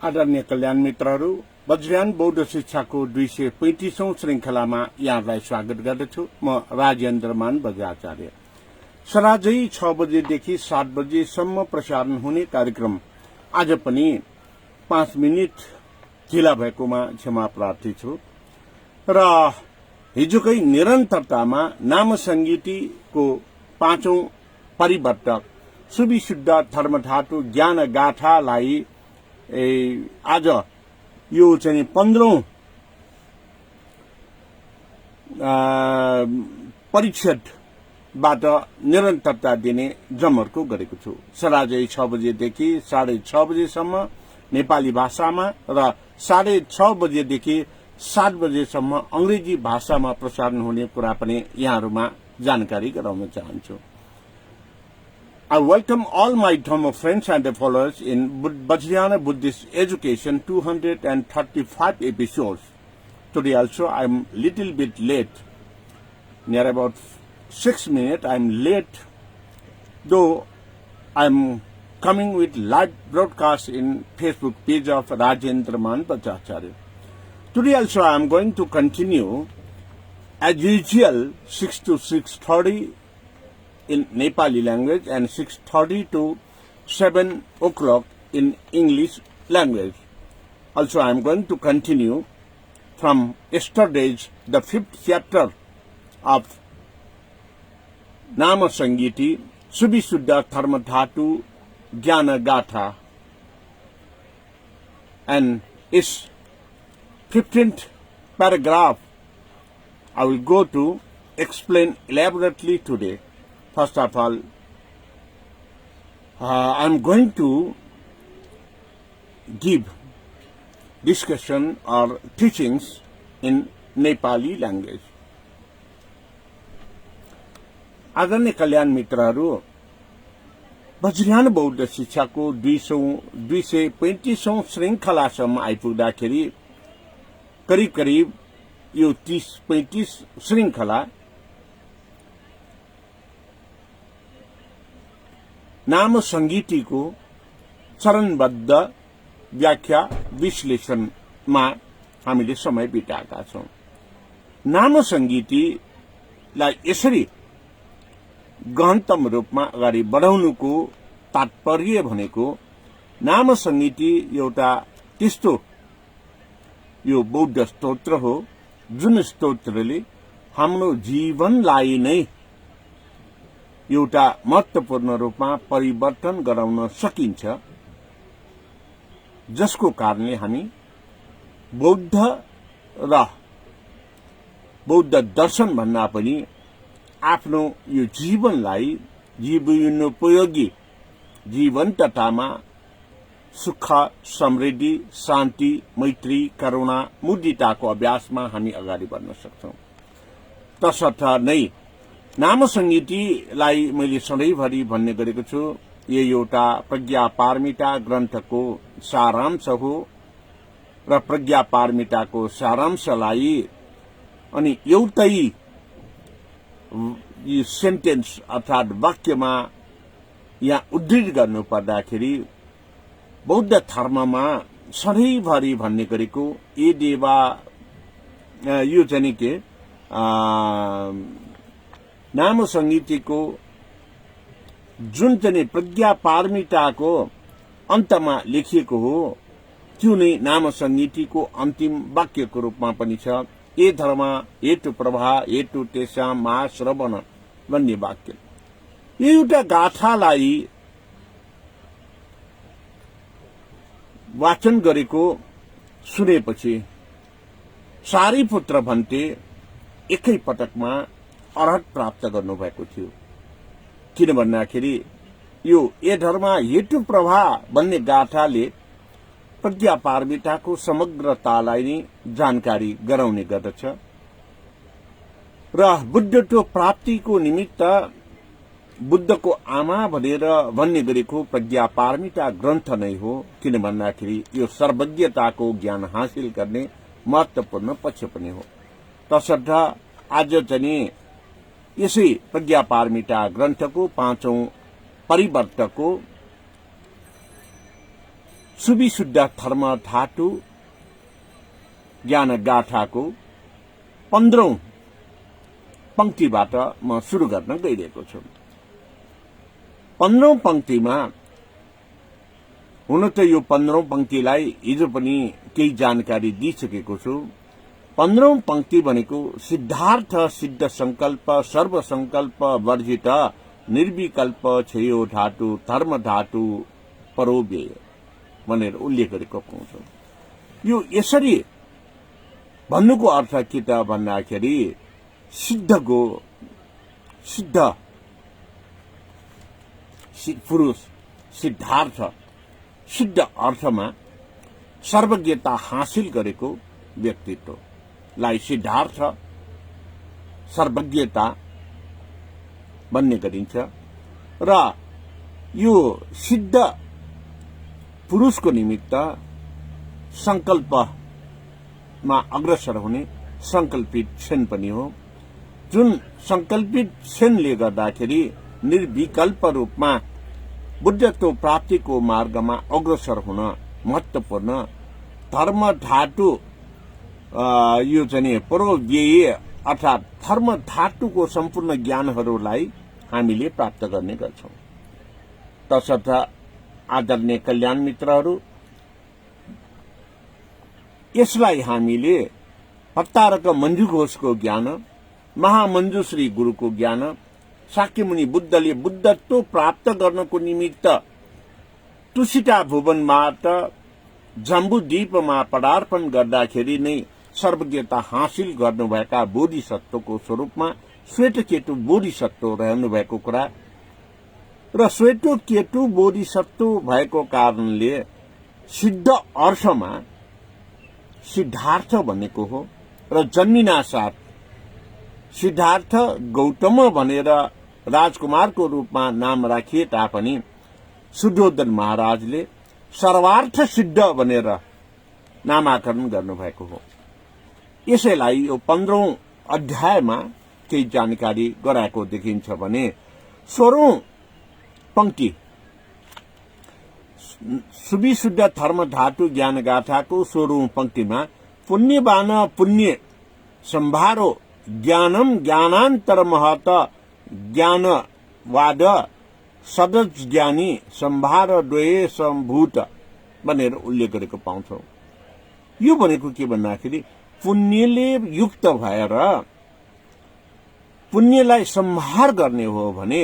आदरणीय कल्याण मित्रहरू, वज्रयान बौद्ध शिक्षाको 235औं श्रृंखलामा यहाँलाई स्वागत गर्दछु। म राजेन्द्र मान बज्राचार्य। सराजै 6 बजेदेखि 7 बजेसम्म प्रसारण हुने कार्यक्रम आज पनि 5 मिनट ढिला भएकोमा क्षमा प्रार्थी छु र हिजोकै निरन्तरतामा नाम संगीतिको 5औं परिवर्तक सुविशुद्ध धर्मधातु ज्ञान गाथालाई आज यो चाहिँ 15औं परिच्छेदबाट निरन्तरता दिने जमर्को गरेको छु। सराजै 6 बजेदेखि 6:30 बजेसम्म नेपाली भाषामा र 6:30 बजेदेखि 7 बजेसम्म अंग्रेजी भाषामा प्रसारण हुने कुरा पनि यहाँहरुमा जानकारी गराउन चाहन्छु। I welcome all my Dhamma friends and followers in Vajrayana Buddhist Education 235 episodes. Today also I am little bit late, near about 6 minutes I am late, though I am coming with live broadcast in Facebook page of Rajendra Man Bhattacharya. Today also I am going to continue as usual 6 to 6:30 in Nepali language and 6:30 to 7 o'clock in English language. Also, I am going to continue from yesterday's the 5th chapter of Nama Sangiti, Subhisuddha Dharmadhatu Jnana Gatha, and its 15th paragraph I will go to explain elaborately today. First of all, I am going to give discussion or teachings in Nepali language. आदरणीय कल्याण मित्रहरू, वज्रयान बौद्ध शिक्षाको 235औं श्रृंखलासम्म आइपुग्दाखेरि करिब करिब यो 30-35 श्रृंखला नाम संगीतिको चरणबद्ध व्याख्या विश्लेषणमा हामीले समय बिताएका छौं। नाम संगीतिलाई यसरी गहनतम रूपमा अगाडि बढाउनुको तात्पर्य भनेको नाम संगीति एउटा त्यस्तो यो बौद्ध स्तोत्र हो जुन स्तोत्रले हाम्रो जीवनलाई नै एउटा महत्वपूर्ण रूपमा परिवर्तन गराउन सकिन्छ, जसको कारणले हामी बौद्ध र बौद्ध दर्शन भन्दा पनि आफ्नो यो जीवनलाई जीवनोपयोगी जीवन्ततामा सुख, समृद्धि, शान्ति, मैत्री, करुणा, मुदिताको अभ्यासमा हामी अगाडि बढ्न सक्छौं। तसर्थ नै नाम संगीतिलाई मैले सधैँभरि भन्ने गरेको छु, यो एउटा प्रज्ञा पारमिता ग्रन्थको सारांश हो र प्रज्ञा पारमिताको सारांशलाई अनि एउटै सेन्टेन्स अर्थात वाक्यमा यहाँ उद्धृत गर्नु पर्दाखेरि बौद्ध धर्ममा सधैँभरि भन्ने गरेको ए देवा यो चाहिँ के नाम संगीतिको जुन चाहिँ प्रज्ञा पारमिताको अन्तमा लेखिएको हो त्यो नै नाम संगीतिको अन्तिम वाक्यको रूपमा पनि छ। ए धर्म हेतु प्रभा हेतु तेषां मा श्रवण भन्ने वाक्य। यो एउटा गाथालाई वाचन गरेको सुनेपछि सारीपुत्र भन्ते एकै पटकमा अर्हत प्राप्त गर्नुभएको थियो। किन भन्दाखेरि यो ए धर्म हेतु प्रभा भन्ने गाथाले प्रज्ञा पारमिताको समग्रतालाई नै जानकारी गराउने गर्दछ र बुद्धत्व प्राप्तिको निमित्त बुद्धको आमा भनेर भन्ने गरेको प्रज्ञा पारमिता ग्रन्थ नै हो। किन भन्दाखेरि यो सर्वज्ञताको ज्ञान हासिल गर्ने महत्वपूर्ण पक्ष पनि हो। तसर्थ आज चाहिँ यसै प्रज्ञा पारमिता ग्रन्थको 5औं परिवर्तकको सुविशुद्ध धर्म धातु ज्ञान गाथाको 15औं पंक्तिबाट म सुरु गर्न गइरहेको छु। 15औं पंक्तिमा हुन त यो 15औं पंक्तिलाई हिजो पनि केही जानकारी दिइसकेको छु। 15औं पंक्ति भनेको सिद्धार्थ सिद्ध संकल्प सर्व संकल्प वर्जित निर्विकल्प छेयो धातु धर्म धातु परोव्यय भनेर उल्लेख गरेको पाउँछौं। यो यसरी भन्नुको अर्थ के त भन्दाखेरि सिद्धको सिद्ध पुरुष सिद्धार्थ सिद्ध अर्थमा सर्वज्ञता हासिल गरेको व्यक्तित्वलाई सिद्धार्थ सर्वज्ञता भन्ने गरिन्छ र यो सिद्ध पुरुषको निमित्त संकल्पमा अग्रसर हुने संकल्पित क्षण पनि हो, जुन संकल्पित क्षणले गर्दाखेरि निर्विकल्प रूपमा बुद्धत्व प्राप्तिको मार्गमा अग्रसर हुन महत्वपूर्ण धर्म धातु यो चाहिँ परोव्यय अर्थात धर्म धातुको सम्पूर्ण ज्ञानहरूलाई हामीले प्राप्त गर्ने गर्छौं। तसर्थ आदरणीय कल्याण मित्रहरू, यसलाई हामीले भट्टारक मञ्जु घोषको ज्ञान, महामञ्जुश्री गुरुको ज्ञान, शाक्यमुनि बुद्धले बुद्धत्व प्राप्त गर्नको निमित्त तुसिटा भुवनबाट जम्बुद्वीपमा पदार्पण गर्दाखेरि नै सर्वज्ञता हासिल गर्नुभएका बोधिसत्वको स्वरूपमा श्वेतकेतु बोधिसत्व रहनुभएको कुरा र श्वेतकेतु बोधिसत्व भएको कारणले सिद्ध अर्थमा सिद्धार्थ भनेको हो र जन्मिनासाथ सिद्धार्थ गौतम भनेर राजकुमारको रूपमा नाम राखिए तापनि शुद्धोदन महाराजले सर्वार्थ सिद्ध भनेर नामाकरण गर्नुभएको हो। यसैलाई यो 15औं अध्यायमा केही जानकारी गराएको देखिन्छ भने 16औं पंक्ति सुविशुद्ध धर्म धातु ज्ञान गाथाको 16औं पंक्तिमा पुण्यवान पुण्य सम्भारो ज्ञानम ज्ञानान्तर महत ज्ञानवाद सदज ज्ञानी सम्भार द्वये सम्भूत भनेर उल्लेख गरेको पाउँछौं। यो भनेको के भन्दाखेरि पुण्यले युक्त भएर पुण्यलाई सम्हार गर्ने हो भने,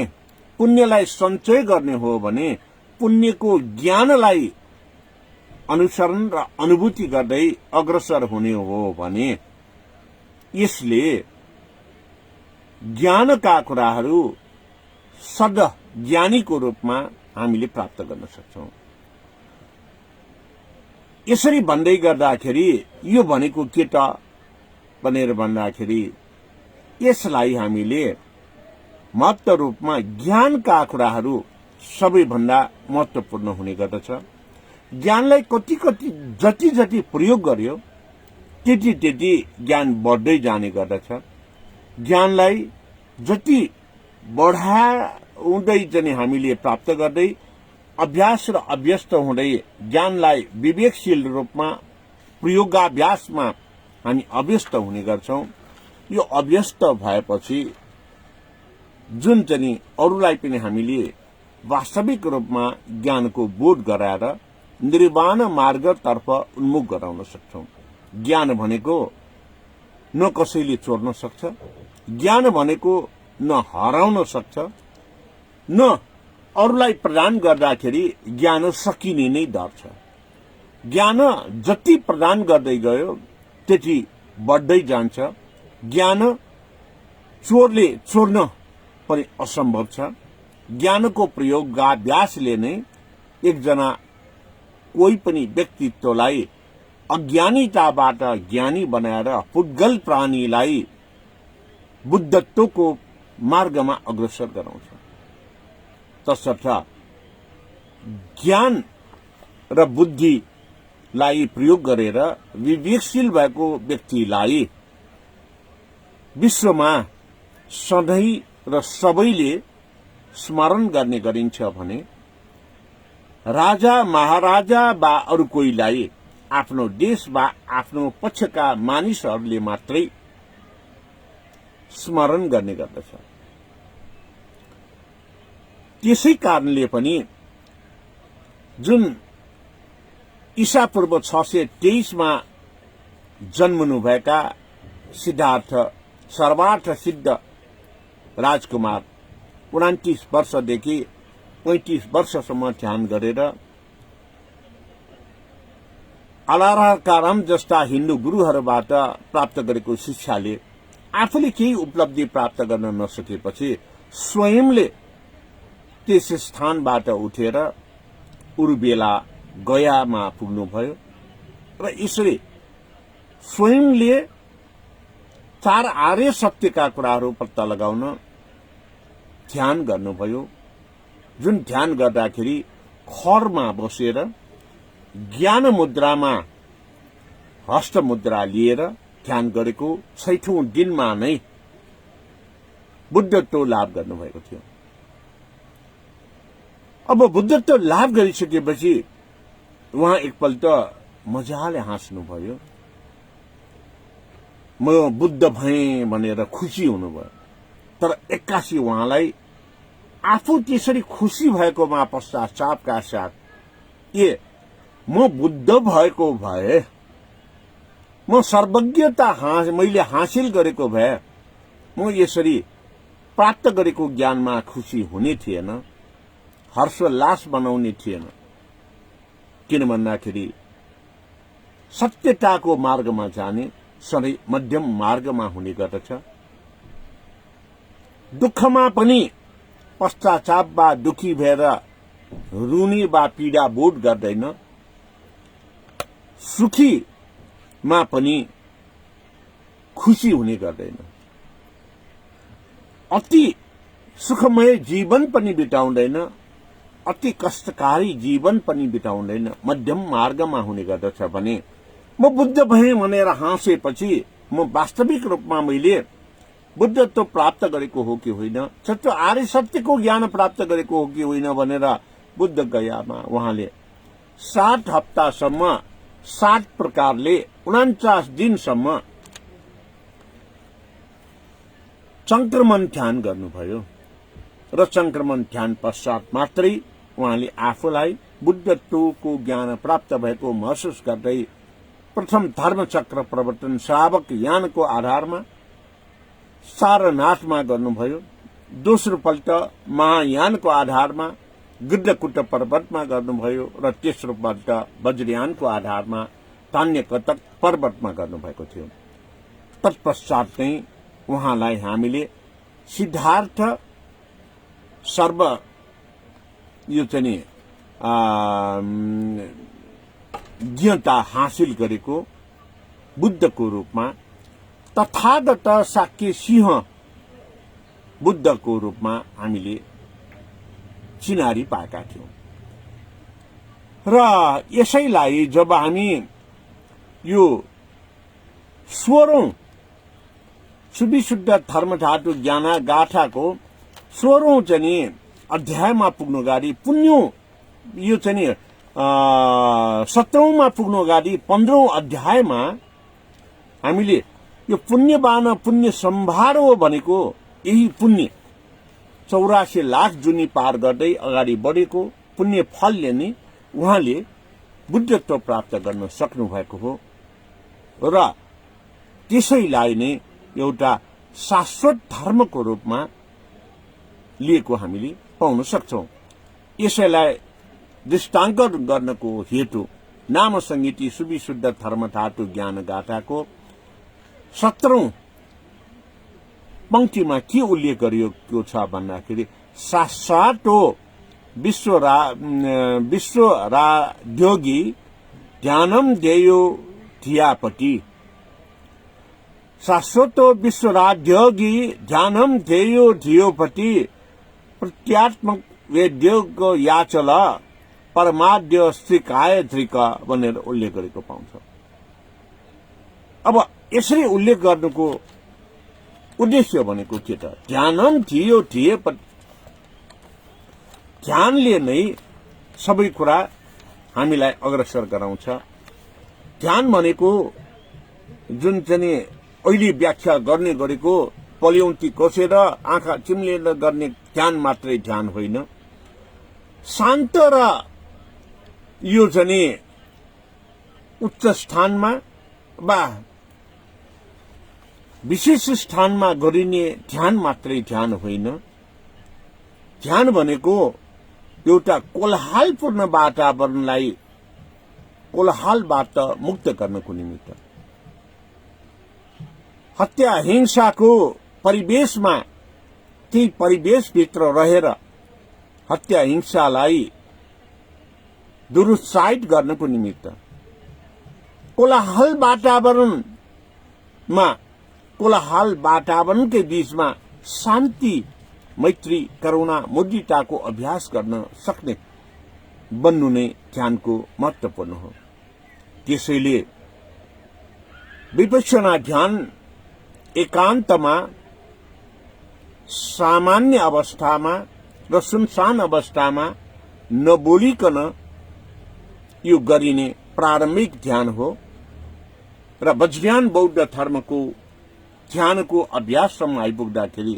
पुण्यलाई सञ्चय गर्ने हो भने, पुण्यको ज्ञानलाई अनुसरण र अनुभूति गर्दै अग्रसर हुने हो भने यसले ज्ञानका कुराहरू सद ज्ञानीको रूपमा हामीले प्राप्त गर्न सक्छौं। यसरी भन्दै गर्दाखेरि यो भनेको के त भनेर भन्दाखेरि यसलाई हामीले महत्त्व रूपमा ज्ञानका कुराहरू सबैभन्दा महत्त्वपूर्ण हुने गर्दछ। ज्ञानलाई कति जति जति प्रयोग गर्यो त्यति ज्ञान बढ्दै जाने गर्दछ। ज्ञानलाई जति बढाउँदै जाने हामीले प्राप्त गर्दै अभ्यास र अभ्यस्त हुँदै ज्ञानलाई विवेकशील रूपमा प्रयोगाभ्यासमा हामी अभ्यस्त हुने गर्छौं। यो अभ्यस्त भएपछि जुन चाहिँ अरूलाई पनि हामीले वास्तविक रूपमा ज्ञानको बोध गराएर निर्वाण मार्गतर्फ उन्मुख गराउन सक्छौं। ज्ञान भनेको न कसैले चोर्न सक्छ, ज्ञान भनेको न हराउन सक्छ, न अरूलाई प्रदान गर्दाखेरि ज्ञान सकिने नै डर छ। ज्ञान जति प्रदान गर्दै गयो त्यति बढ्दै जान्छ। ज्ञान चोरले चोर्न पनि असम्भव छ। ज्ञानको प्रयोगाभ्यासले नै एकजना कोही पनि व्यक्तित्वलाई अज्ञानिताबाट ज्ञानी बनाएर पुद्गल प्राणीलाई बुद्धत्वको मार्गमा अग्रसर गराउँछ। तसर्थ ज्ञान र बुद्धिलाई प्रयोग गरेर विवेकशील भएको व्यक्तिलाई विश्वमा सधैँ र सबैले स्मरण गर्ने गरिन्छ भने राजा महाराजा वा अरू कोहीलाई आफ्नो देश वा आफ्नो पक्षका मानिसहरूले मात्रै स्मरण गर्ने गर्दछ। त्यसै कारणले पनि जुन ईसा पूर्व 623 मा जन्मनुभएका सिद्धार्थ सर्वार्थ सिद्ध राजकुमार 29 वर्षदेखि 35 वर्षसम्म ध्यान गरेर अलाराकारम जस्ता हिन्दू गुरुहरूबाट प्राप्त गरेको शिक्षाले आफूले केही उपलब्धि प्राप्त गर्न नसकेपछि स्वयंले त्यस स्थानबाट उठेर उर्बेला गयामा पुग्नुभयो र यसरी स्वयंले 4 आर्य सत्यका कुराहरू पत्ता लगाउन ध्यान गर्नुभयो। जुन ध्यान गर्दाखेरि खरमा बसेर ज्ञान मुद्रामा हस्त मुद्रा लिएर ध्यान गरेको 6औं दिनमा नै बुद्धत्व लाभ गर्नुभएको थियो। अब बुद्धत्व लाभ गरिसकेपछि उहाँ एकपल्ट मजाले हाँस्नुभयो। म बुद्ध भएँ भनेर खुसी हुनुभयो। तर एक्कासी उहाँलाई आफू त्यसरी खुसी भएकोमा पश्चातापका साथ म बुद्ध भएको भए, म सर्वज्ञता मैले हासिल गरेको भए म यसरी प्राप्त गरेको ज्ञानमा खुसी हुने थिएन, हर्षोल्लास बनाउने थिएन। किन भन्दाखेरि सत्यताको मार्गमा जाने सधैँ मध्यम मार्गमा हुने गर्दछ। दुःखमा पनि पश्चाताप वा दुखी भएर रुनी वा पीडा बोध गर्दैन, सुखीमा पनि खुसी हुने गर्दैन। अति सुखमय जीवन पनि बिताउँदैन, अति कष्टकारी जीवन पनि बिताउँदैन, मध्यम मार्गमा हुने गर्दछ। भने म बुद्ध भएँ भनेर हाँसेपछि म वास्तविक रूपमा मैले बुद्धत्व प्राप्त गरेको हो कि होइन, सत्य आर्य सत्यको ज्ञान प्राप्त गरेको हो कि होइन भनेर बुद्ध गयामा उहाँले 7 हप्तासम्म 7 प्रकारले 49 दिनसम्म संक्रमण ध्यान गर्नुभयो र संक्रमण ध्यान पश्चात मात्रै उहाँले आफूलाई बुद्धत्वको ज्ञान प्राप्त भएको महसुस गर्दै प्रथम धर्मचक्र प्रवर्तन श्रावक यानको आधारमा सारनाथमा गर्नुभयो। दोस्रो पल्ट महायानको आधारमा गिद्धकुट पर्वतमा गर्नुभयो र तेस्रो पल्ट वज्रयानको आधारमा तान्यकतक पर्वतमा गर्नुभएको थियो। तत्पश्चात नै उहाँलाई हामीले सिद्धार्थ सर्व यो चाहिँ ज्ञता हासिल गरेको बुद्धको रूपमा तथागत शाक्य सिंह बुद्धको रूपमा हामीले चिनारी पाएका थियौं। र यसैलाई जब हामी यो 16औं सुविशुद्ध धर्मधातु ज्ञान गाथाको 16औं चाहिँ अध्यायमा पुग्नु गाडी पुण्य यो चाहिँ 17औंमा पुग्नु गाडी 15औं अध्यायमा हामीले यो पुण्यबान पुण्य सम्भारो भनेको यही पुण्य 84 लाख जुनी पार गर्दै अगाडि बढेको पुण्य फलले नै उहाँले बुद्धत्व प्राप्त गर्न सक्नु भएको हो र त्यसैलाई नै एउटा शाश्वत धर्मको रूपमा लिएको हामीले पाउन सक्छौं। यसैलाई दृष्टान्त गर्नको हेतु नाम संगीति सुविशुद्ध धर्मधातु ज्ञान गाथाको 17औं पंक्तिमा के उल्लेख गरिएको छ भन्दाखेरि साक्षातो विश्वराध्योगी ध्यानम देयो धियापति। शाश्वतो विश्वराध्योगी ध्यानम देयो धियोपति प्रत्यात्मक वेद्योग याचल परमाद्य श्रीकाय धृक भनेर उल्लेख गरेको पाउँछ। अब यसरी उल्लेख गर्नुको उद्देश्य भनेको के त ध्यानम धियो धिएपति ध्यानले नै सबै कुरा हामीलाई अग्रसर गराउँछ। ध्यान भनेको जुन चाहिँ अहिले व्याख्या गर्ने गरेको पल्यौती कोसेर आँखा चिम्लेर गर्ने ध्यान मात्रै ध्यान होइन। शान्त र यो चाहिँ उच्च स्थानमा वा विशेष स्थानमा गरिने ध्यान मात्रै ध्यान होइन। ध्यान भनेको एउटा कोलाहलपूर्ण वातावरणलाई कोलाहलबाट मुक्त गर्नको निमित्त, हत्या हिंसाको परिवेशमा त्यही परिवेशभित्र रहेर हत्या हिंसालाई दुरुत्साहित गर्नको निमित्त, कोलाहल वातावरणकै बीचमा शान्ति, मैत्री, करुणा, मुदिताको अभ्यास गर्न सक्ने बन्नु नै ध्यानको महत्वपूर्ण हो। त्यसैले विपश्यना ध्यान एकान्तमा, सामान्य अवस्थामा र सुनसान अवस्थामा नबोलिकन यो गरिने प्रारम्भिक ध्यान हो र वज्रयान बौद्ध धर्मको ध्यानको अभ्याससम्म आइपुग्दाखेरि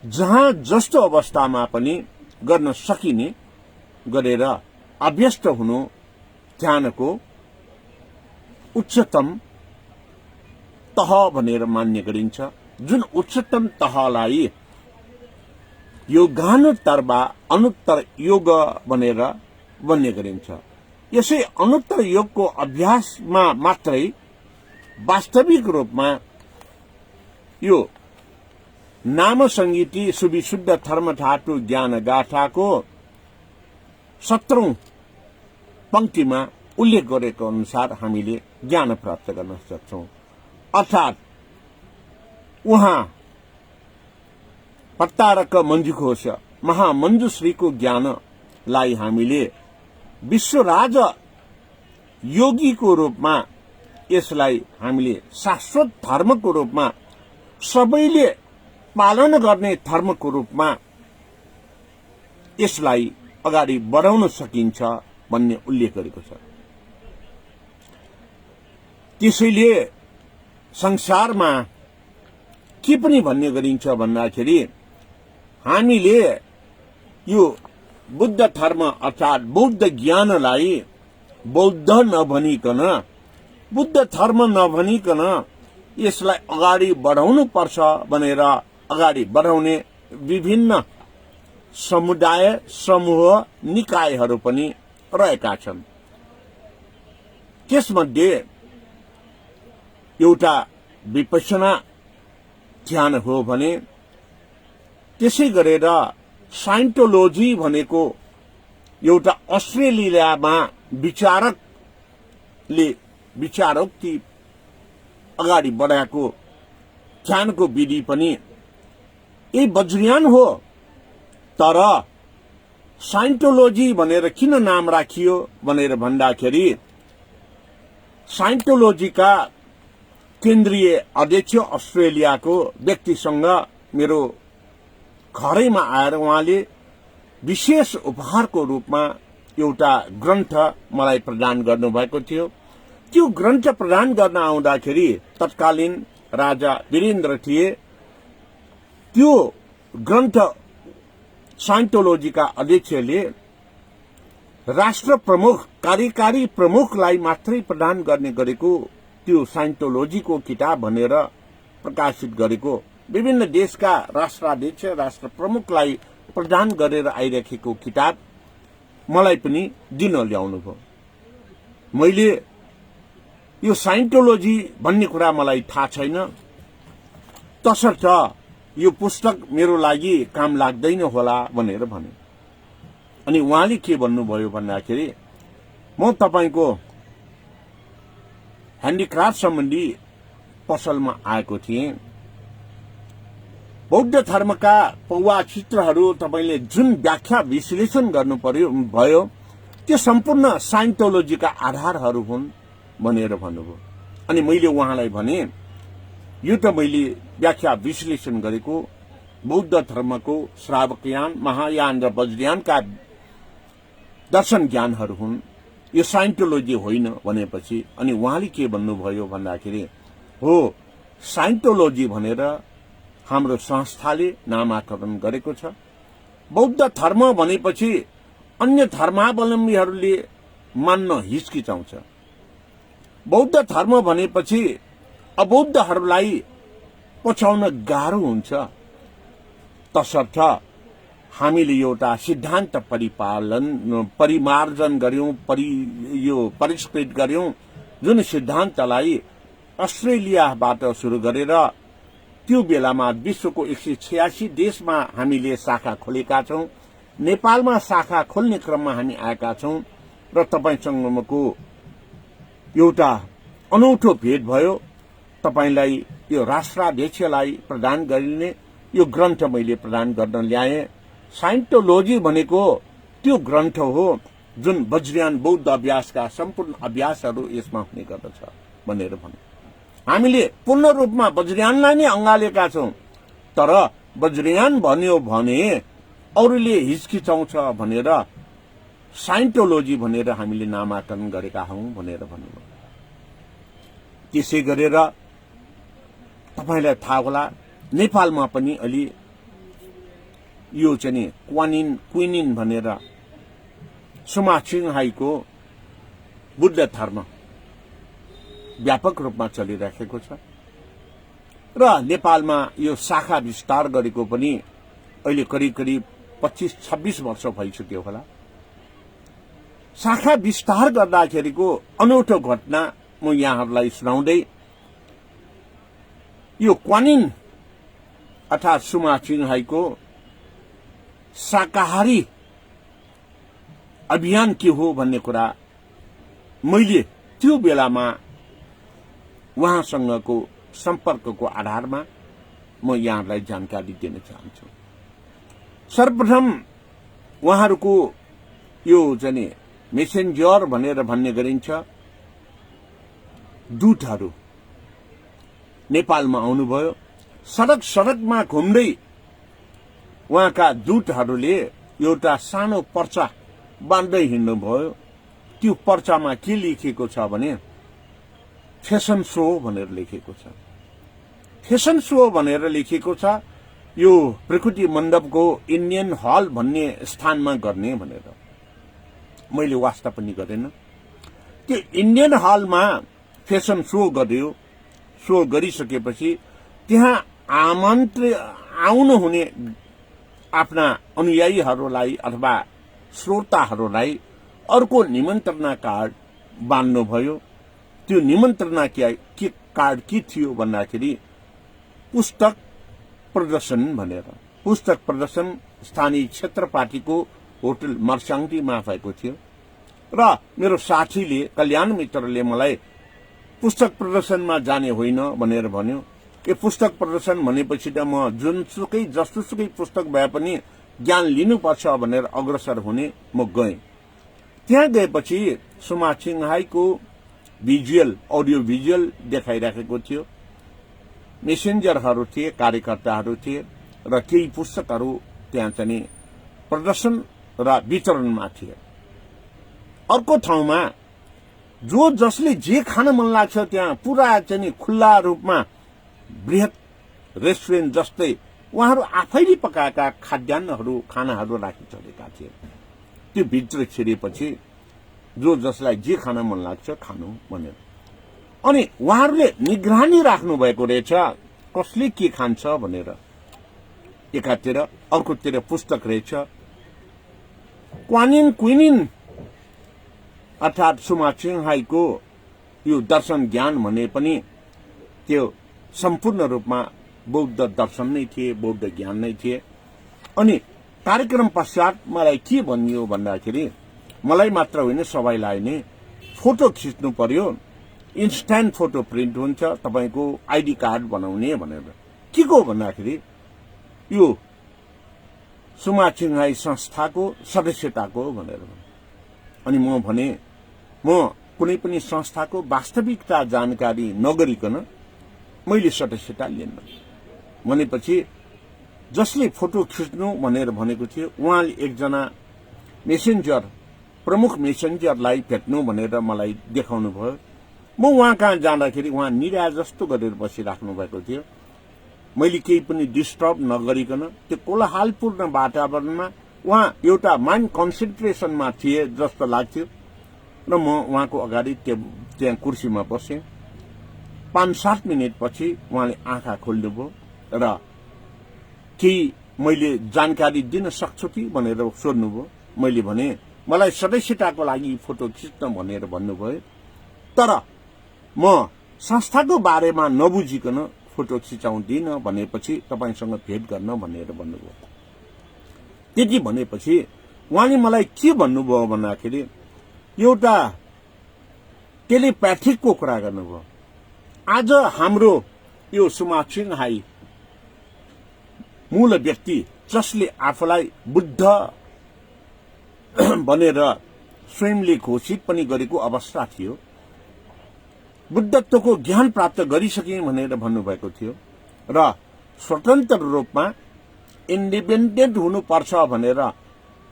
जहाँ जस्तो अवस्थामा पनि गर्न सकिने गरेर अभ्यस्त हुनु ध्यानको उच्चतम तह भनेर मान्य गरिन्छ। जुन उच्चतम तहलाई योगानुत्तर वा अनुत्तर योग भनेर मान्य गरिन्छ। यसै अनुत्तर योगको अभ्यासमा मात्रै वास्तविक रूपमा यो नाम संगीति सुविशुद्ध धर्म धातु ज्ञान गाथाको 17औं पंक्तिमा उल्लेख गरेको अनुसार हामीले ज्ञान प्राप्त गर्न सक्छौं। अर्थात उहाँ प्रतारक मञ्जुघोष महामञ्जुश्रीको ज्ञानलाई हामीले विश्वराज योगीको रूपमा, यसलाई हामीले शाश्वत धर्मको रूपमा, सबैले पालन गर्ने धर्मको रूपमा यसलाई अगाडि बढाउन सकिन्छ भन्ने उल्लेख गरेको छ। त्यसैले संसारमा के पनि भन्ने गरिन्छ भन्दाखेरि हामीले यो बुद्ध धर्म अर्थात बौद्ध ज्ञानलाई बौद्ध नभनिकन, बुद्ध धर्म नभनिकन यसलाई अगाडि बढाउनु पर्छ भनेर अगाडि बढाउने विभिन्न समुदाय, समूह, निकायहरू पनि रहेका छन्। त्यसमध्ये एउटा विपश्यना ध्यान हो भने त्यसै गरेर साइन्टोलोजी भनेको एउटा अस्ट्रेलियामा विचारोक्ति अगाडि बढाएको ध्यानको विधि पनि यही वज्रयान हो। तर साइन्टोलोजी भनेर किन नाम राखियो भनेर भन्दाखेरि साइन्टोलोजीका केन्द्रीय अध्यक्ष अस्ट्रेलियाको व्यक्तिसँग मेरो घरैमा आएर उहाँले विशेष उपहारको रूपमा एउटा ग्रन्थ मलाई प्रदान गर्नुभएको थियो। त्यो ग्रन्थ प्रदान गर्न आउँदाखेरि तत्कालीन राजा वीरेन्द्र थिए। त्यो ग्रन्थ साइन्टोलोजीका अध्यक्षले राष्ट्र प्रमुख, कार्यकारी प्रमुखलाई मात्रै प्रदान गर्ने गरेको त्यो साइन्टोलोजीको किताब भनेर प्रकाशित गरेको, विभिन्न देशका राष्ट्राध्यक्ष, राष्ट्र प्रमुखलाई प्रदान गरेर आइरहेको किताब मलाई पनि दिन ल्याउनु भयो। मैले यो साइन्टोलोजी भन्ने कुरा मलाई थाहा छैन, तसर्थ यो पुस्तक मेरो लागि काम लाग्दैन होला भनेर भने। अनि उहाँले के भन्नुभयो भन्दाखेरि म तपाईको ह्यान्डिक्राफ्ट सम्बन्धी पसलमा आएको थिएँ। बौद्ध धर्मका पौवा चित्रहरू तपाईले जुन व्याख्या विश्लेषण गर्नु पर्यो भयो त्यो सम्पूर्ण साइन्टोलोजीका आधारहरू हुन् भनेर भन्नुभयो। अनि मैले उहाँलाई भने यो त मैले व्याख्या विश्लेषण गरेको बौद्ध धर्मको श्रावकयान, महायान र वज्रयानका दर्शन ज्ञानहरू हुन्, यो साइन्टोलोजी होइन भनेपछि अनि उहाँले के भन्नुभयो भन्दाखेरि हो साइन्टोलोजी भनेर हाम्रो संस्थाले नामाकरण गरेको छ। बौद्ध धर्म भनेपछि अन्य धर्मावलम्बीहरूले मान्न हिचकिचाउँछ। बौद्ध धर्म भनेपछि अबौद्धहरूलाई पछाउन गाह्रो हुन्छ। तसर्थ हामीले एउटा सिद्धान्त परिमार्जन गर्यौं, परिष्कृत गर्यौं, जुन सिद्धान्तलाई अस्ट्रेलियाबाट सुरु गरेर त्यो बेलामा विश्वको 186 देशमा हामीले शाखा खोलेका छौं। नेपालमा शाखा खोल्ने क्रममा हामी आएका छौं र तपाईसँगको एउटा अनौठो भेट भयो। तपाईलाई यो राष्ट्राध्यक्षलाई प्रदान गरिने यो ग्रन्थ मैले प्रदान गर्न ल्याएँ। साइन्टोलोजी भनेको त्यो ग्रन्थ हो जुन वज्रयान बौद्ध अभ्यासका सम्पूर्ण अभ्यासहरू यसमा हुने गर्दछ भनेर भन्नु। हामीले पूर्ण रूपमा वज्रयानलाई नै अँगालेका छौं, तर वज्रयान भन्यो भने अरूले हिचकिचाउँछ भनेर साइन्टोलोजी भनेर हामीले नामाकरण गरेका हौं भनेर भन्नुभयो। त्यसै गरेर तपाईलाई थाहा होला नेपालमा पनि अलि यो चाहिँ क्विनिन भनेर सुमा छिङहाईको बुद्ध धर्म व्यापक रूपमा चलिरहेको छ र नेपालमा यो शाखा विस्तार गरेको पनि अहिले करिब करिब 25-26 वर्ष भइसक्यो होला। शाखा विस्तार गर्दाखेरिको अनौठो घटना म यहाँहरूलाई सुनाउँदै यो क्वानिन अर्थात सुमा छिङहाईको शाकाहारी अभियान के हो भन्ने कुरा मैले त्यो बेलामा उहाँसँगको सम्पर्कको आधारमा म यहाँलाई जानकारी दिन चाहन्छु। सर्वप्रथम उहाँहरूको यो चाहिँ मेसेन्जर भनेर भन्ने गरिन्छ दूतहरू नेपालमा आउनुभयो। सडक सडकमा घुम्दै उहाँका दूतहरूले एउटा सानो पर्चा बाँध्दै हिँड्नुभयो। त्यो पर्चामा के लेखिएको छ भने फेसन शो भनेर लेखिएको छ। फेसन शो भनेर लेखिएको छ यो प्रकृति मण्डपको इन्डियन हल भन्ने स्थानमा गर्ने भनेर। मैले वास्ता पनि गरेन। त्यो इन्डियन हलमा फेसन शो गर्यो। शो गरिसकेपछि त्यहाँ आउनु हुने आफ्ना अनुयायीहरूलाई अथवा श्रोताहरूलाई अर्को निमन्त्रणा कार्ड बाँड्नुभयो। त्यो निमन्त्रणा कार्ड के थियो भन्दाखेरि पुस्तक प्रदर्शन भनेर। पुस्तक प्रदर्शन स्थानीय क्षेत्र पार्टीको होटल मर्स्याङटीमा भएको थियो र मेरो साथीले कल्याण मित्रले मलाई पुस्तक प्रदर्शनमा जाने होइन भनेर भन्यो। यो पुस्तक प्रदर्शन भनेपछि त म जुनसुकै जस्तोसुकै पुस्तक भए पनि ज्ञान लिनुपर्छ भनेर अग्रसर हुने म गएँ। त्यहाँ गएपछि सुमा छिङहाईको अडियो भिजुअल देखाइराखेको थियो। मेसेन्जरहरू थिए, कार्यकर्ताहरू थिए र केही पुस्तकहरू त्यहाँ चाहिँ प्रदर्शन र वितरणमा थिए। अर्को ठाउँमा जो जसले जे खान मन लाग्छ त्यहाँ पूरा चाहिँ खुल्ला रूपमा बृहत रेस्टुरेन्ट जस्तै उहाँहरू आफैले पकाएका खानाहरू राखिसकेका थिए। त्यो भित्र छिरेपछि जो जसलाई जे खान मन लाग्छ खानु भनेर। अनि उहाँहरूले निगरानी राख्नु भएको रहेछ कसले के खान्छ भनेर। एकातिर अर्कोतिर पुस्तक रहेछ। क्विनिन अर्थात सुमा छिङहाईको यो दर्शन ज्ञान भने पनि त्यो सम्पूर्ण रूपमा बौद्ध दर्शन नै थिए, बौद्ध ज्ञान नै थिए। अनि कार्यक्रम पश्चात मलाई के भनियो भन्दाखेरि मलाई मात्र होइन सबैलाई नै फोटो खिच्नु पर्यो, इन्स्ट्यान्ट फोटो प्रिन्ट हुन्छ, तपाईको आइडी कार्ड बनाउने भनेर। के को भन्दाखेरि यो सुमा छिङहाई संस्थाको सदस्यताको भनेर। अनि म भने म कुनै पनि संस्थाको वास्तविकता जानकारी नगरिकन मैले सदस्यता लिन्न भनेपछि जसले फोटो खिच्नु भनेर भनेको थियो उहाँले एकजना मेसेन्जर प्रमुख मेसेन्जरलाई भेट्नु भनेर मलाई देखाउनु भयो। म उहाँ कहाँ जाँदाखेरि उहाँ निरा जस्तो गरेर बसिराख्नु भएको थियो। मैले केही पनि डिस्टर्ब नगरिकन त्यो कोलाहलपूर्ण वातावरणमा उहाँ एउटा माइन्ड कन्सन्ट्रेसनमा थिए जस्तो लाग्थ्यो र म उहाँको अगाडि त्यहाँ कुर्सीमा बसेँ। 5-7 मिनटपछि उहाँले आँखा खोल्नुभयो र केही मैले जानकारी दिन सक्छु कि भनेर सोध्नुभयो। मैले भने मलाई सदस्यताको लागि फोटो खिच्न भनेर भन्नुभयो, तर म संस्थाको बारेमा नबुझिकन फोटो खिचाउँदिन भनेपछि तपाईसँग भेट गर्न भनेर भन्नुभयो। त्यति भनेपछि उहाँले मलाई के भन्नुभयो भन्दाखेरि एउटा टेलिप्याथिकको कुरा गर्नुभयो। आज हाम्रो यो सुमा छिङहाई मूल व्यक्ति जसले आफूलाई बुद्ध भनेर स्वयंले घोषित पनि गरेको अवस्था थियो, बुद्धत्वको ज्ञान प्राप्त गरिसके भनेर भन्नुभएको थियो र स्वतन्त्र रूपमा इन्डिपेन्डेन्ट हुनुपर्छ भनेर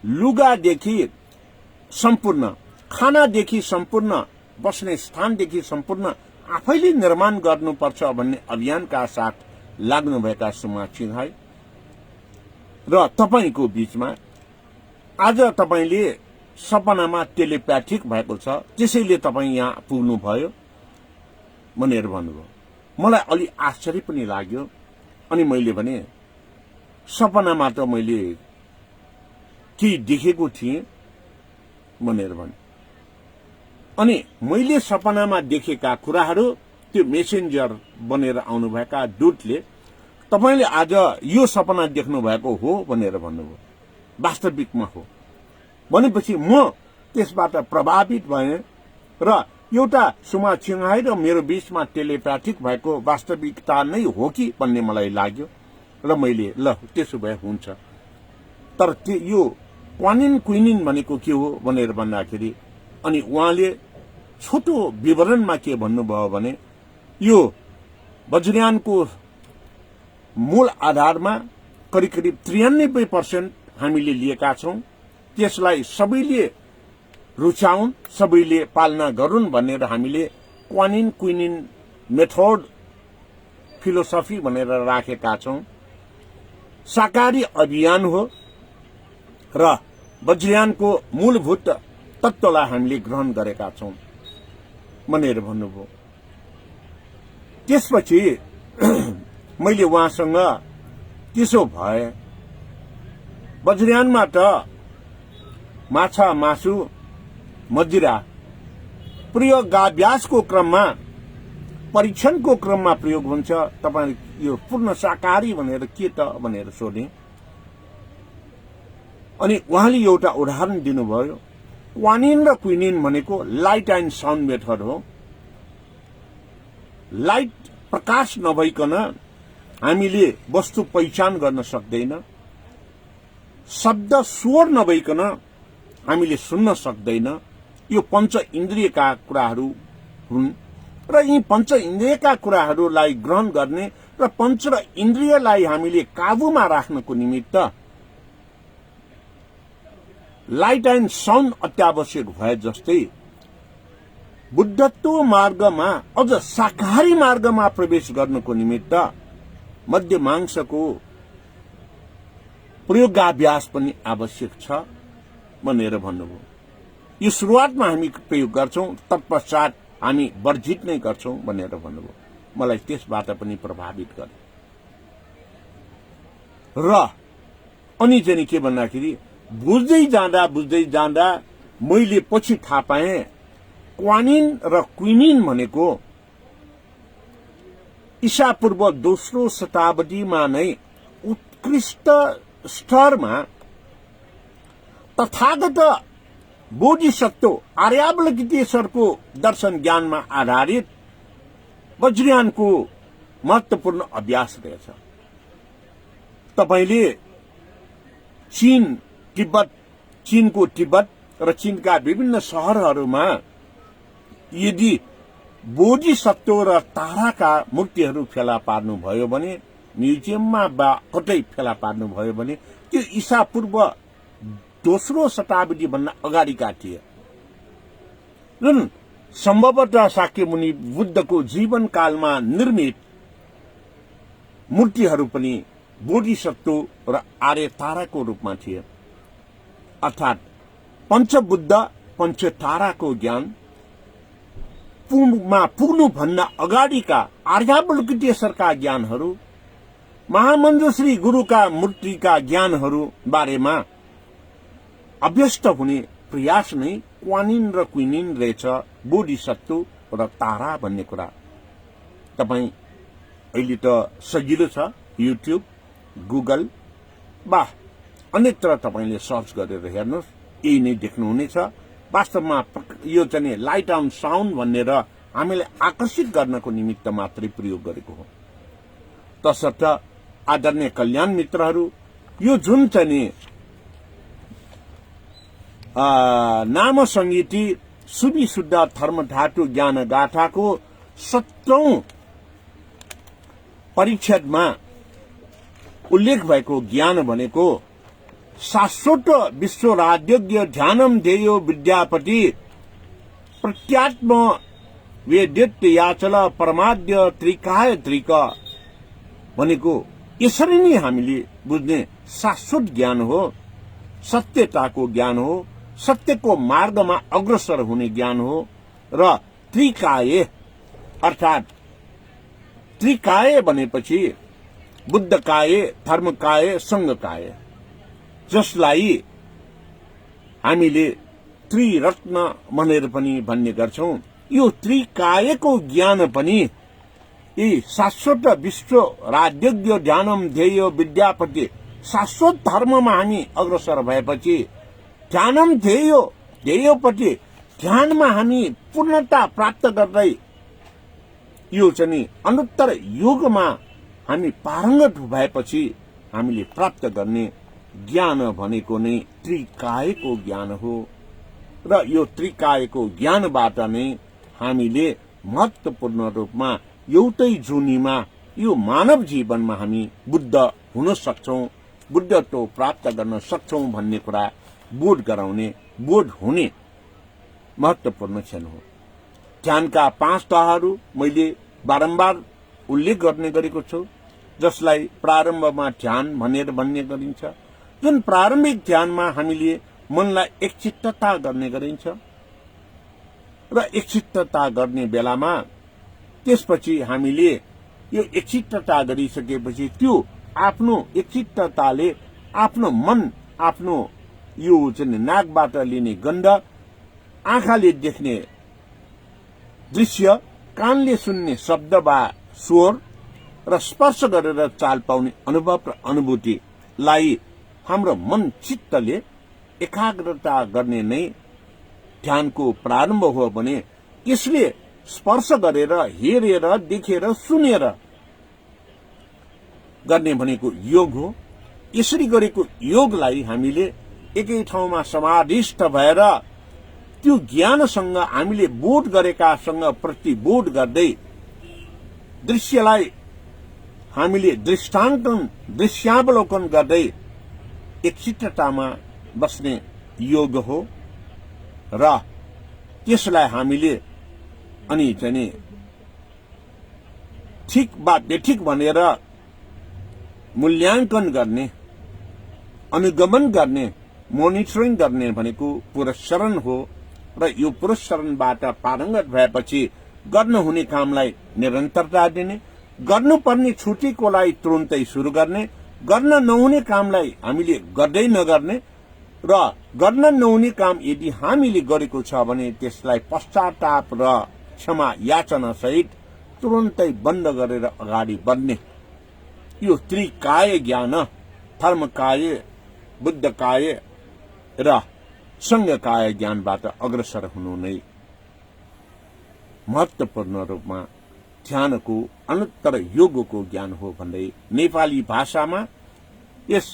लुगादेखि सम्पूर्ण, खानादेखि सम्पूर्ण, बस्ने स्थानदेखि सम्पूर्ण आफैले निर्माण गर्नुपर्छ भन्ने अभियानका साथ लाग्नुभएका सुमा छिङहाई र तपाईको बीचमा आज तपाईले सपनामा टेलिप्याथिक भएको छ, त्यसैले तपाई यहाँ पुग्नु भयो भनेर भन्नुभयो। मलाई अलि आश्चर्य पनि लाग्यो। अनि मैले भने सपनामा त मैले केही देखेको थिएँ भनेर भने। अनि मैले सपनामा देखेका कुराहरू त्यो मेसेन्जर बनेर आउनुभएका दूतले तपाईले आज यो सपना देख्नु भएको हो भनेर भन्नुभयो। वास्तविकमा हो भनेपछि म त्यसबाट प्रभावित भएँ र एउटा सुमा छिङहाई र मेरो बीचमा टेलिप्याथिक भएको वास्तविकता नै हो कि भन्ने मलाई लाग्यो र मैले ल त्यसो भए हुन्छ। तर यो क्वानिन क्विनिन भनेको के हो भनेर भन्दाखेरि अनि उहाँले छोटो विवरणमा के भन्नुभयो भने यो वज्रयानको मूल आधारमा करिब करिब 93% हामीले लिएका छौं। त्यसलाई सबैले रुचाउन्, सबैले पालना गरून् भनेर हामीले क्वानिन क्विनिन मेथड फिलोसफी भनेर राखेका छौं। शाकाहारी अभियान हो र वज्रयानको मूलभूत तत्त्वलाई हामीले ग्रहण गरेका छौं भनेर भन्नुभयो। त्यसपछि मैले उहाँसँग त्यसो भए वज्रयानमा त माछा मासु मदिरा प्रयोगाभ्यासको क्रममा परीक्षणको क्रममा प्रयोग हुन्छ, तपाईं यो पूर्ण शाकाहारी भनेर के त भनेर सोधे। अनि उहाँले एउटा उदाहरण दिनुभयो। क्वानिन र क्विनिन भनेको लाइट एन्ड साउन्ड मेथड हो। लाइट प्रकाश नभइकन हामीले वस्तु पहिचान गर्न सक्दैन, शब्द स्वर नभइकन हामीले सुन्न सक्दैन। यो पंच इन्द्रियका कुराहरू हुन् र यी पंच इन्द्रियका कुराहरूलाई ग्रहण गर्ने र पंच र इन्द्रियलाई हामीले काबुमा राख्नको निमित्त लाइट एन्ड साउन्ड अत्यावश्यक भए जस्तै बुद्धत्व मार्गमा अझ शाकाहारी मार्गमा प्रवेश गर्नको निमित्त मध्य मांसको प्रयोगाभ्यास पनि आवश्यक छ भनेर भन्नुभयो। यो सुरुवातमा हामी प्रयोग गर्छौं, तत्पश्चात हामी वर्जित नै गर्छौं भनेर भन्नुभयो। मलाई त्यसबाट पनि प्रभावित गर्यो र अनि चाहिँ के भन्दाखेरि बुझ्दै जाँदा मैले पछि थाहा पाएँ क्वानिन र क्विनिन भनेको ईसापूर्व 2रो शताब्दीमा नै उत्कृष्ट स्तरमा तथागत बोधिसत्व आर्यावलोकितेश्वरको दर्शन ज्ञानमा आधारित वज्रयानको महत्वपूर्ण अभ्यास रहेछ। तपाईले चीनको तिब्बत र चीनका विभिन्न शहरहरूमा यदि बोधिसत्व र ताराका मूर्तिहरू फेला पार्नुभयो भने, म्युजियममा वा कतै फेला पार्नुभयो भने त्यो ईसापूर्व दोस्रो शताब्दी भन्दा अगाडिका थिए, जुन सम्भवतः शाक्यमुनि बुद्धको जीवनकालमा निर्मित मूर्तिहरू पनि बोधिसत्व र आर्य ताराको रूपमा थिए। अर्थात् पञ्चबुद्ध पञ्चताराको ज्ञान पुग्नुभन्दा अगाडिका आर्यावलोकितेश्वरका ज्ञानहरू, महामञ्जुश्री गुरुका मूर्तिका ज्ञानहरू बारेमा अभ्यस्त हुने प्रयास नै क्वानिन र क्विनिन रहेछ बोधिसत्व र तारा भन्ने कुरा। तपाईँ अहिले त सजिलो छ, युट्युब, गुगल वा अन्यत्र तपाईँले सर्च गरेर हेर्नुहोस्, यही नै देख्नुहुनेछ। वास्तवमा यो चाहिँ लाइट अन साउन्ड भनेर हामीलाई आकर्षित गर्नको निमित्त मात्रै प्रयोग गरेको हो। तसर्थ आदरणीय कल्याण मित्रहरू, यो जुन चाहिँ नाम संगीति सुविशुद्ध धर्मधातु ज्ञान गाथाको 17औं परिच्छेदमा उल्लेख भएको ज्ञान भनेको शाश्वत विश्व राज्यज्ञ ध्यानम ध्येयो विद्यापति प्रत्यात्म वेदित याचल परमाद्य त्रिकाय त्रिक भनेको यसरी नै हामीले बुझ्ने शाश्वत ज्ञान हो, सत्यताको ज्ञान हो, सत्यको मार्गमा अग्रसर हुने ज्ञान हो। र त्रिकाय अर्थात् त्रिकाय भनेपछि बुद्धकाय, धर्मकाय, संघकाय, जसलाई हामीले त्रिरत्न भनेर पनि भन्ने गर्छौं। यो त्रिकायको ज्ञान पनि यी शाश्वत विश्व राज्यज्ञ ध्यानम ध्येय विद्यापति शाश्वत धर्ममा हामी अग्रसर भएपछि ध्यानम ध्येयपट्टि ध्यानमा हामी पूर्णता प्राप्त गर्दै यो चाहिँ अनुत्तर योगमा हामी पारङ्गत भएपछि हामीले प्राप्त गर्ने ज्ञान भनेको नै त्रिकायको ज्ञान हो। र यो त्रिकायको ज्ञानबाट नै हामीले महत्वपूर्ण रूपमा एउटै जुनीमा यो मानव जीवनमा हामी बुद्ध हुन सक्छौं, बुद्धत्व प्राप्त गर्न सक्छौं भन्ने कुरा बोध गराउने, बोध हुने महत्वपूर्ण क्षण हो। ध्यानका 5 तहहरू मैले बारम्बार उल्लेख गर्ने गरेको छु, जसलाई प्रारम्भमा ध्यान भनेर भन्ने गरिन्छ। जुन प्रारम्भिक ध्यानमा हामीले मनलाई एकचित्तता गर्ने गरिन्छ र एकचित्तता गर्ने बेलामा त्यसपछि हामीले यो एकचित्तता गरिसकेपछि त्यो आफ्नो एकचित्तताले आफ्नो मन, आफ्नो यो चाहिँ नाकबाट लिने गन्ध, आँखाले देख्ने दृश्य, कानले सुन्ने शब्द वा स्वर र स्पर्श गरेर चाल पाउने अनुभव र अनुभूतिलाई हाम्रो मन चित्तले एकाग्रता गर्ने नै ध्यानको प्रारम्भ हो भने यसले स्पर्श गरेर, हेरेर, देखेर, सुनेर गर्ने भनेको योग हो। यसरी गरेको योगलाई हामीले एकै ठाउँमा समाधिस्थ भएर त्यो ज्ञानसँग हामीले बोध गरेकासँग प्रतिबोध गर्दै दृश्यलाई हामीले दृश्यावलोकन गर्दै एकचित्ततामा बस्ने योग हो। र त्यसलाई हामीले अनि चाहिँ ठिक वा बेठिक भनेर मूल्याङ्कन गर्ने, अनुगमन गर्ने, मोनिटरिङ गर्ने भनेको पुरस्चरण हो। र यो पुरस्चरणबाट पारङ्गत भएपछि गर्नुहुने कामलाई निरन्तरता दिने, गर्नुपर्ने छुटेकोलाई तुरुन्तै सुरु गर्ने, गर्न नहुने कामलाई हामीले गर्दै नगर्ने र गर्न नहुने काम यदि हामीले गरेको छ भने त्यसलाई पश्चाताप र क्षमा याचना सहित तुरुन्तै बन्द गरेर अगाडि बढ्ने, यो त्रिकाय ज्ञान, धर्मकाय, बुद्धकाय र संघकाय ज्ञानबाट अग्रसर हुनु नै महत्वपूर्ण रूपमा ध्यानको अनुत्तर योगको ज्ञान हो भन्दै नेपाली भाषामा यस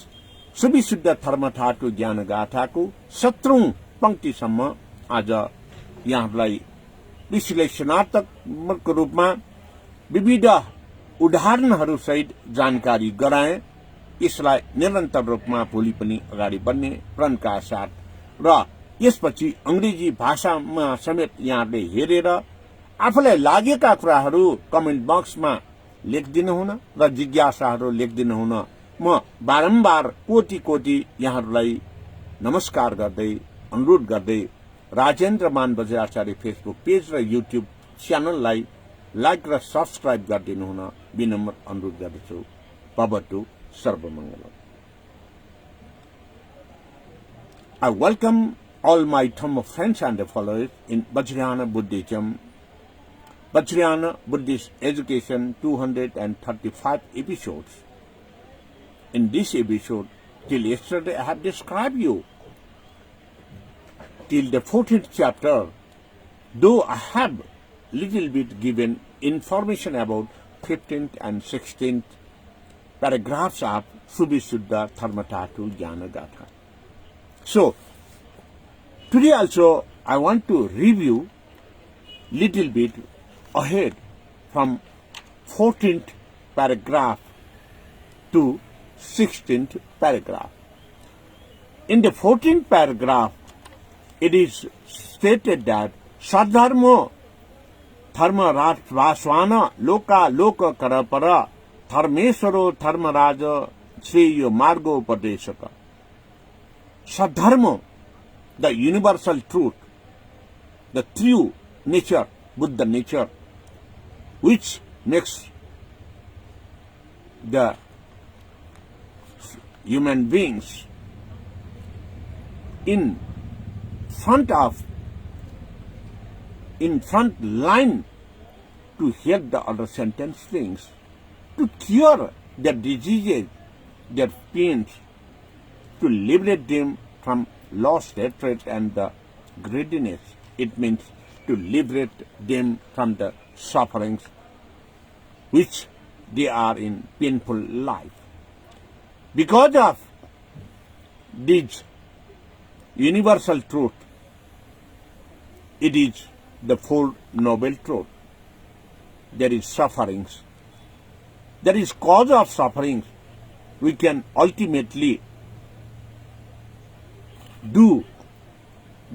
सुविशुद्ध धर्मधातु ज्ञान गाथाको 17औं पंक्तिसम्म आज यहाँलाई विश्लेषणात्मक रूपमा विविध उदाहरणहरू सहित जानकारी गराए यसलाई निरन्तर रूपमा भोलि पनि अगाडि बढ्ने प्रणका साथ र यसपछि अंग्रेजी भाषामा समेत यहाँले हेरेर आफूलाई लागेका कुराहरू कमेन्ट बक्समा लेखिदिनुहुन र जिज्ञासाहरू लेखिदिनुहुन म बारम्बार कोटि कोटि यहाँहरूलाई नमस्कार गर्दै अनुरोध गर्दै राजेन्द्र मान बज्राचार्य फेसबुक पेज र युट्युब च्यानललाई लाइक र सब्सक्राइब गरिदिनुहुन विनम्र अनुरोध गर्दछु। भवतु सर्वमङ्गलम्। I welcome all my Dhamma friends and followers in Vajrayana Buddhism, Vajrayana Buddhist Education 235 episodes. In this episode, till yesterday I have described you till the 14th chapter, though I have little bit given information about 15th and 16th paragraphs of Subhisuddha Dharmatatu Jnana Gatha. So, today also I want to review little bit ahead from 14th paragraph to 16th paragraph. In the 14th paragraph, it is stated that Sadharmo Dharma Vaswana Loka Loka Karapara Dharmeswaro Dharmaraja Sriyo Margo Upadesaka. Sadharma, the universal truth, the true nature, Buddha nature, which makes the human beings in front line to help the other sentient things, to cure their diseases, their pains, to liberate them from lost hatred and the greediness. It means to liberate them from the sufferings which they are in painful life. Because of this universal truth, it is the Four Noble Truth. There is sufferings. There is cause of sufferings. We can ultimately do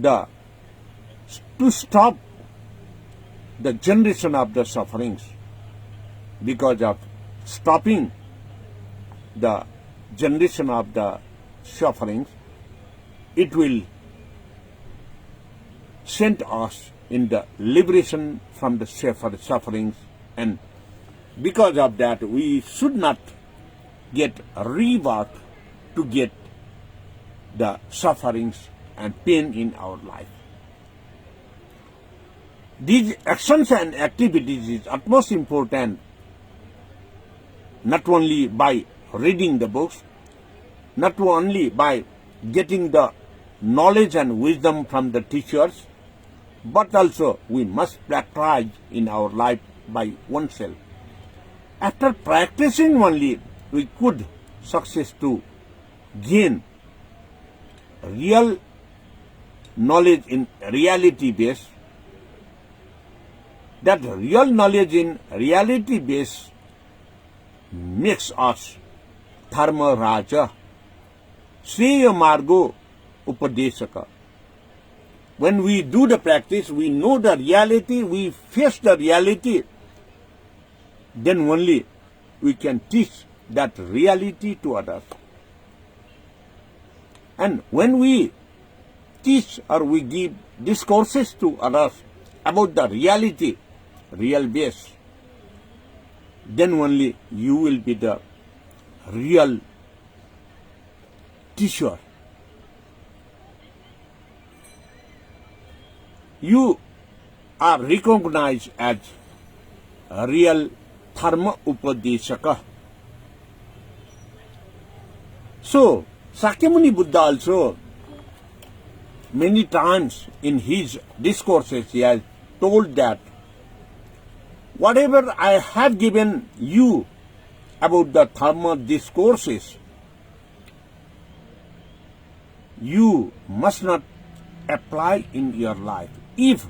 to stop the generation of the sufferings. Because of stopping the generation of the sufferings, it will send us in the liberation from the sufferings, and because of that we should not get rebirth to get the sufferings and pain in our life. These actions and activities is utmost important, not only by reading the books, not only by getting the knowledge and wisdom from the teachers, but also we must practice in our life by oneself. After practicing only, we could success to gain real knowledge in reality base. That real knowledge in reality base makes us Dharma Raja, Sriya Margo Upadesaka. When we do the practice, we know the reality, we face the reality, then only we can teach that reality to others. And when we teach or we give discourses to others about the reality, real base, then only you will be the real teacher. You are recognized as a real Dharma Upadesaka. So, Sakyamuni Buddha also many times in his discourses he has told that whatever I have given you about the Dharma discourses, you must not apply in your life if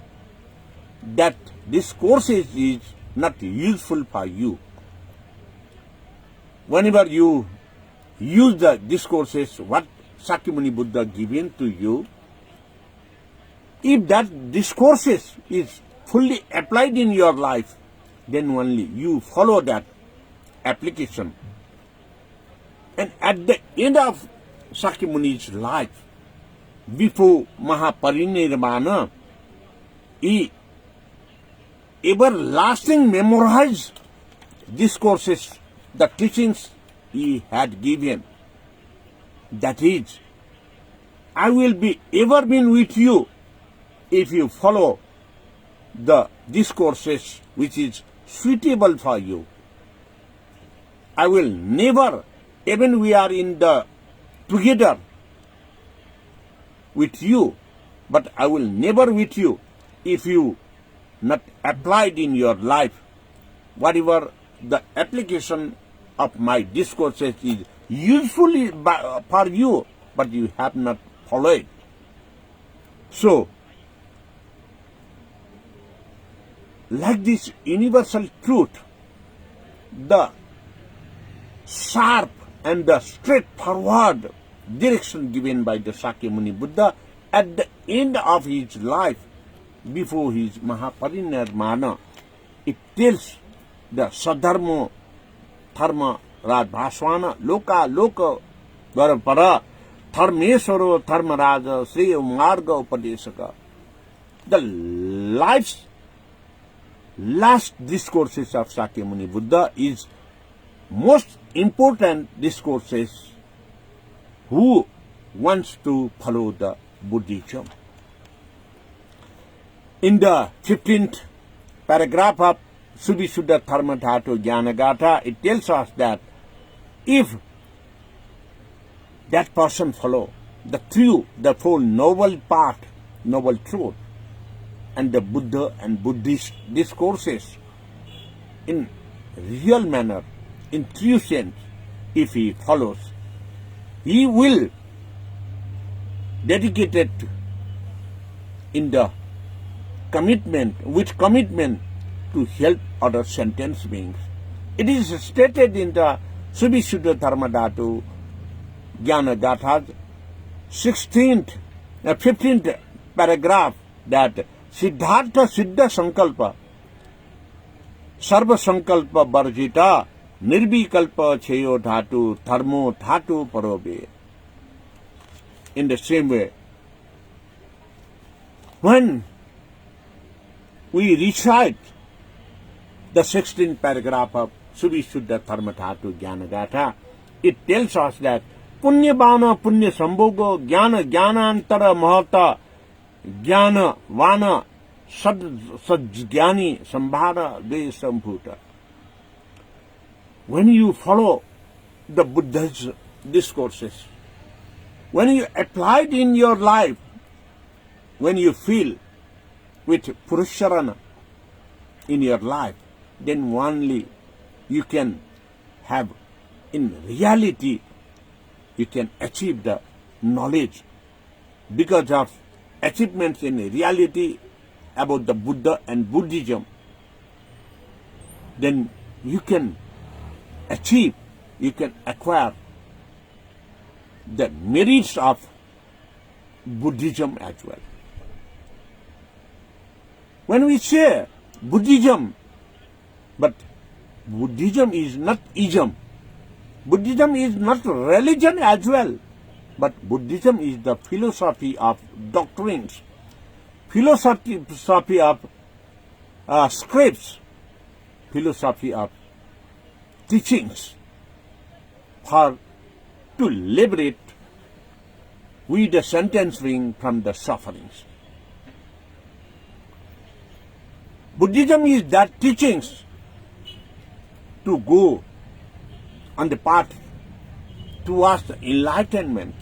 that discourses is not useful for you. Whenever you use the discourses what Shakyamuni Buddha given to you. If that discourses is fully applied in your life, then only you follow that application. And at the end of Shakyamuni's life, before Mahaparinirvana, he everlasting memorized discourses, the teachings he had given. That is, I will be ever been with you if you follow the discourses which is suitable for you. I will never, even we are in the together with you, but I will never with you if you not applied in your life whatever the application of my discourses is useful for you, but you have not followed. So, like this universal truth, the sharp and the straightforward direction given by the Shakyamuni Buddha at the end of his life, before his Mahaparinirvana, it tells the Sadharma, Dharma, Rajbhaswana, Loka, Loka, Varapara, Dharmeswaro, Dharmaraja, Sri Marga Upadesaka. The life's last discourses of Shakyamuni Buddha is most important discourses who wants to follow the Buddhism. In the 15th paragraph of Subhisuddha Dharma Dhatu Jnanagatha, it tells us that if that person follow the true, the full noble path, noble truth, and the Buddha and Buddhist discourses in real manner, in true sense, if he follows, he will dedicate it in the commitment, with commitment to help other sentient beings. It is stated in the Subhisuddha Dharma Dhatu Jnanagatha's 15th paragraph that Siddhartha Siddha Sankalpa Sarva Sankalpa Varjita Nirvikalpa Cheyo Dhatu Dharmo Dhatu Parobe. In the same way, when we recite the 16th paragraph of Subhisuddha Dharma Dhatu Jnanagatha, it tells us that Punya Bana Punya Sambhoga Jnana Jnanantara Mahata Jnana Vana Sajjnani Sambhara De Sambhuta. When you follow the Buddha's discourses, when you apply it in your life, when you feel with Purusharana in your life, then only you can have, in reality, you can achieve the knowledge. Because of achievements in reality about the Buddha and Buddhism, then you can achieve, you can acquire the merits of Buddhism as well. When we say Buddhism, but Buddhism is not ism. Buddhism is not religion as well, but Buddhism is the philosophy of doctrines, philosophy of scripts, philosophy of teachings for to liberate we the sentient being from the sufferings. Buddhism is that teachings to go on the path towards the enlightenment.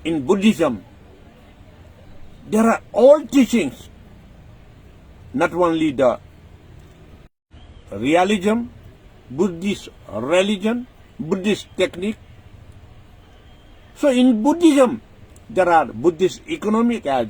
In Buddhism, there are all teachings, not only the realism, Buddhist religion, Buddhist technique. So in Buddhism, there are Buddhist economic as well.